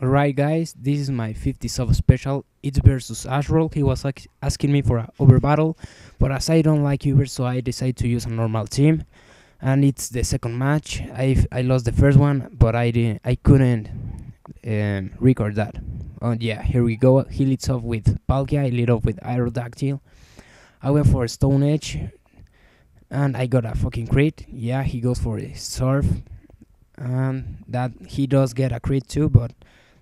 Alright guys, this is my 50 sub special. It's versus Ashrole. He was asking me for a over battle, but as I don't like Uber, so I decided to use a normal team. And it's the second match. I lost the first one, but I couldn't record that. Yeah, here we go. He leads off with Palkia. I lead off with Aerodactyl. I went for Stone Edge, and I got a fucking crit. Yeah, he goes for a Surf, and that he does get a crit too, but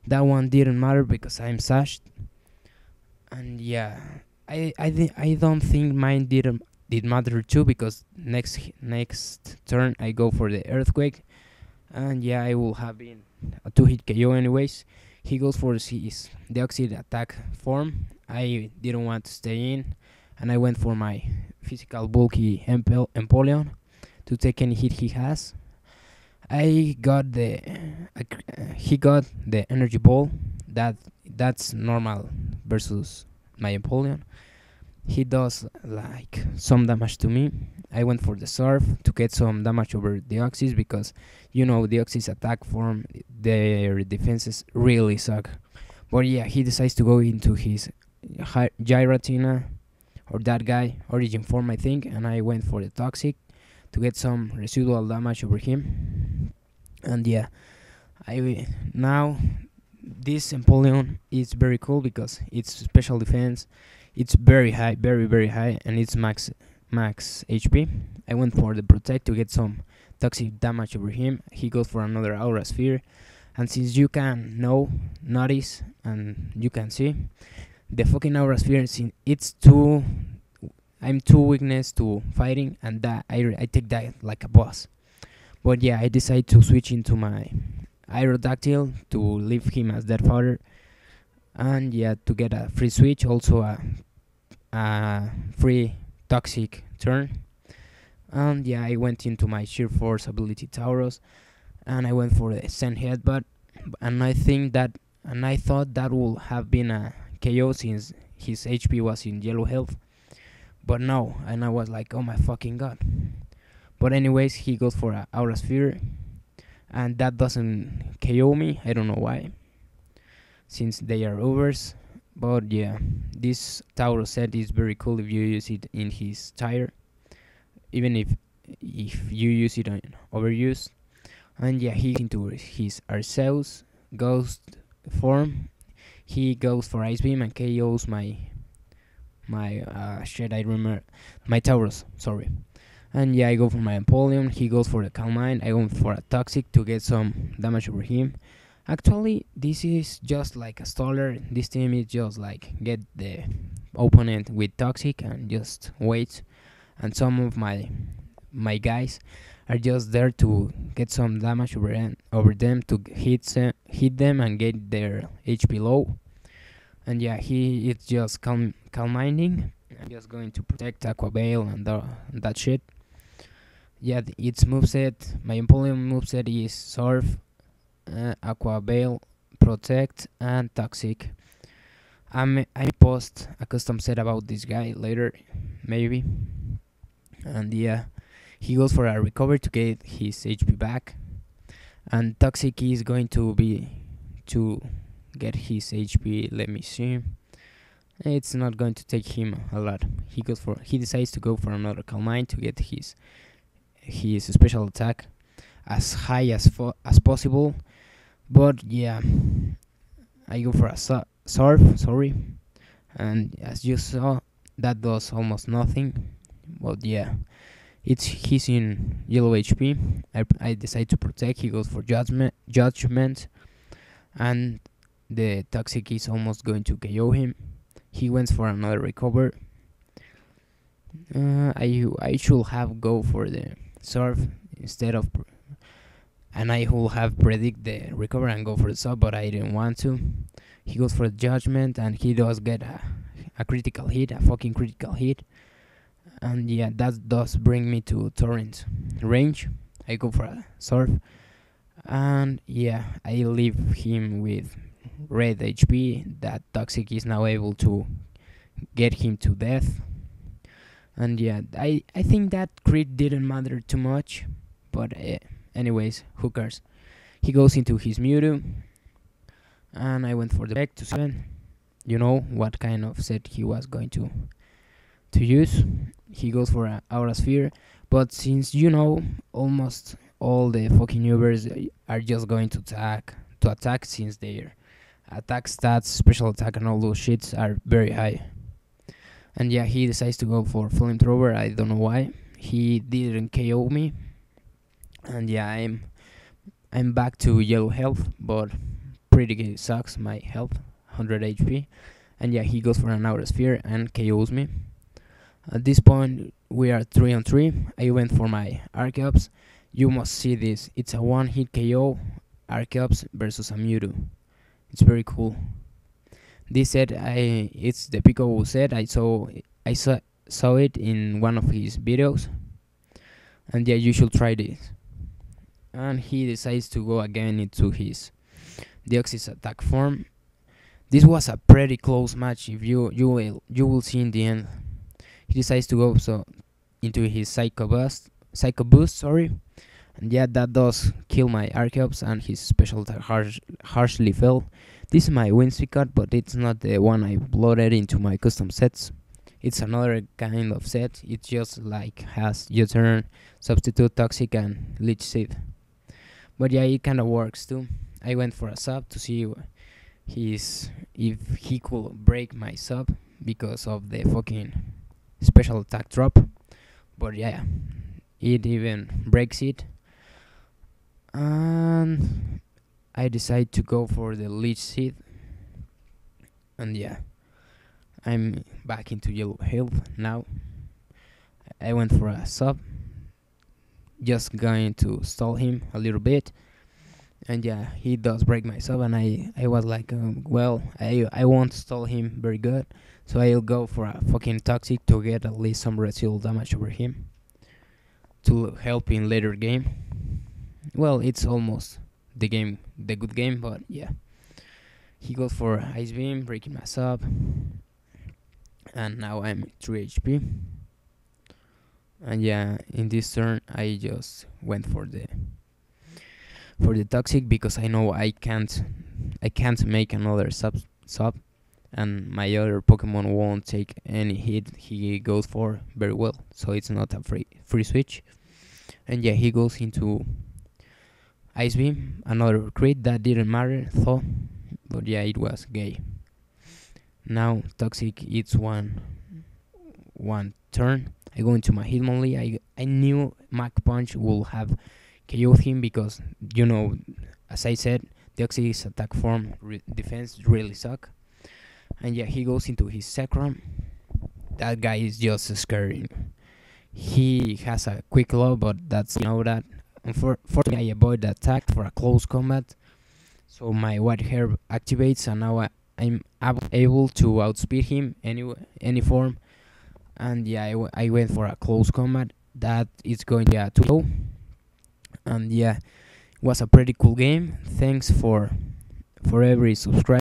that one didn't matter because I'm sashed. And yeah, I don't think mine did matter too, because next turn I go for the Earthquake, and yeah, I will have been a 2-hit KO anyways. He goes for his Deoxys attack form. I didn't want to stay in, and I went for my physical bulky Empoleon to take any hit he has. I got the he got the energy ball. That's normal versus my Empoleon. He does like some damage to me. I went for the Surf to get some damage over Deoxys, because Deoxys attack form, their defenses really suck. But yeah, he decides to go into his Giratina, or that guy, Origin form I think, and I went for the Toxic to get some residual damage over him. And yeah, now this Empoleon is very cool because its special defense, it's very high, very high, and it's max HP. I went for the Protect to get some toxic damage over him. He goes for another Aura Sphere, and since you can notice and you can see, the fucking Aura Sphere, I'm too weakness to fighting, and that I take that like a boss. But yeah, I decide to switch into my Aerodactyl to leave him as dead fodder, and yeah, to get a free switch, also a free toxic turn. And yeah, I went into my Sheer Force ability Tauros, and I went for the Sand Headbutt, and I thought that would have been a KO since his HP was in yellow health. But no, and I was like, oh my fucking god. But anyways, he goes for a Aura Sphere, and that doesn't KO me. I don't know why, since they are overs. But yeah, this Tauros set is very cool if you use it in his tire, even if you use it on overuse. And yeah, he into his Arceus Ghost form. He goes for Ice Beam and KOs my I remember my Tauros, sorry. And yeah, I go for my Empoleon. He goes for the Calm Mind. I go for a Toxic to get some damage over him. Actually, this is just like a staller. This team is just like get the opponent with Toxic and just wait. And some of my guys are just there to get some damage over them to hit them and get their HP low. And yeah, he is just calm minding. I'm just going to protect Aqua Veil and that shit. Yeah, its moveset, my Empoleon moveset is Surf, Aqua Veil, Protect, and Toxic. I post a custom set about this guy later, maybe. And yeah, he goes for a Recover to get his HP back, and Toxic is going to be to get his HP. Let me see. It's not going to take him a lot. He decides to go for another Calm Mind to get his special attack as high as possible. But yeah, I go for a Surf, sorry, and as you saw, that does almost nothing. But yeah, he's in yellow HP. I decide to protect. He goes for judgment, and the Toxic is almost going to KO him. He went for another Recover. I should have go for the Surf instead of, and I would have predict the Recover and go for the sub, but I didn't want to. He goes for the Judgment, and he does get a critical hit, a fucking critical hit. And yeah, that does bring me to Torrent range. I go for a Surf, and yeah, I leave him with red HP. That Toxic is now able to get him to death. And yeah, I think that crit didn't matter too much, but anyways, who cares. He goes into his Mewtwo, and I went for the back to 7. You know what kind of set he was going to use. He goes for an aura sphere, but since almost all the fucking Ubers are just going to attack since their attack stats, special attack, and all those shits are very high. And yeah, he decides to go for flamethrower. I don't know why. He didn't KO me, and yeah, I'm back to yellow health, but pretty sucks my health, 100 HP. And yeah, he goes for an aura sphere and KOs me. At this point, we are 3-on-3. I went for my Archeops. You must see this. It's a one-hit KO Archeops versus a Mewtwo. It's very cool. This set, it's the Pico set. I saw it in one of his videos, and yeah, you should try this. And he decides to go again into his Deoxys attack form. This was a pretty close match. If you will see in the end. He decides to go into his Psycho Boost, and yeah, that does kill my Archeops, and his special attack harshly fell. This is my Winspeed card, but it's not the one I loaded into my custom sets. It's another kind of set. It just like has U-turn, substitute, toxic, and leech seed. But yeah, it kind of works too. I went for a sub to see if he could break my sub because of the fucking special attack drop. But yeah, it even breaks it. And I decide to go for the leech seed. And yeah, I'm back into yellow health now. I went for a sub, just going to stall him a little bit. And yeah, he does break my sub, and I was like, well, I won't stall him very good, so I'll go for a fucking toxic to get at least some residual damage over him to help in later game. Well, it's almost the good game, but yeah. He goes for Ice Beam, breaking my sub, and now I'm 3 HP. And yeah, in this turn I just went for the toxic because I know I can't make another sub, and my other Pokemon won't take any hit he goes for very well, so it's not a free switch. And yeah, he goes into Ice Beam, another crit that didn't matter though, but yeah, it was gay. Now toxic, it's one turn. I go into my Hitmonlee. I knew Mach Punch will have KO'd him because, as I said, Deoxys attack form defense really suck. And yeah, he goes into his Zekrom. That guy is just scary. He has a quick low, but that's that. Unfortunately, I avoid the attack for a close combat, so my white hair activates, and now I'm able to outspeed him any form. And yeah, I went for a close combat that is going to be a 2-0. And yeah, it was a pretty cool game. Thanks for every subscriber.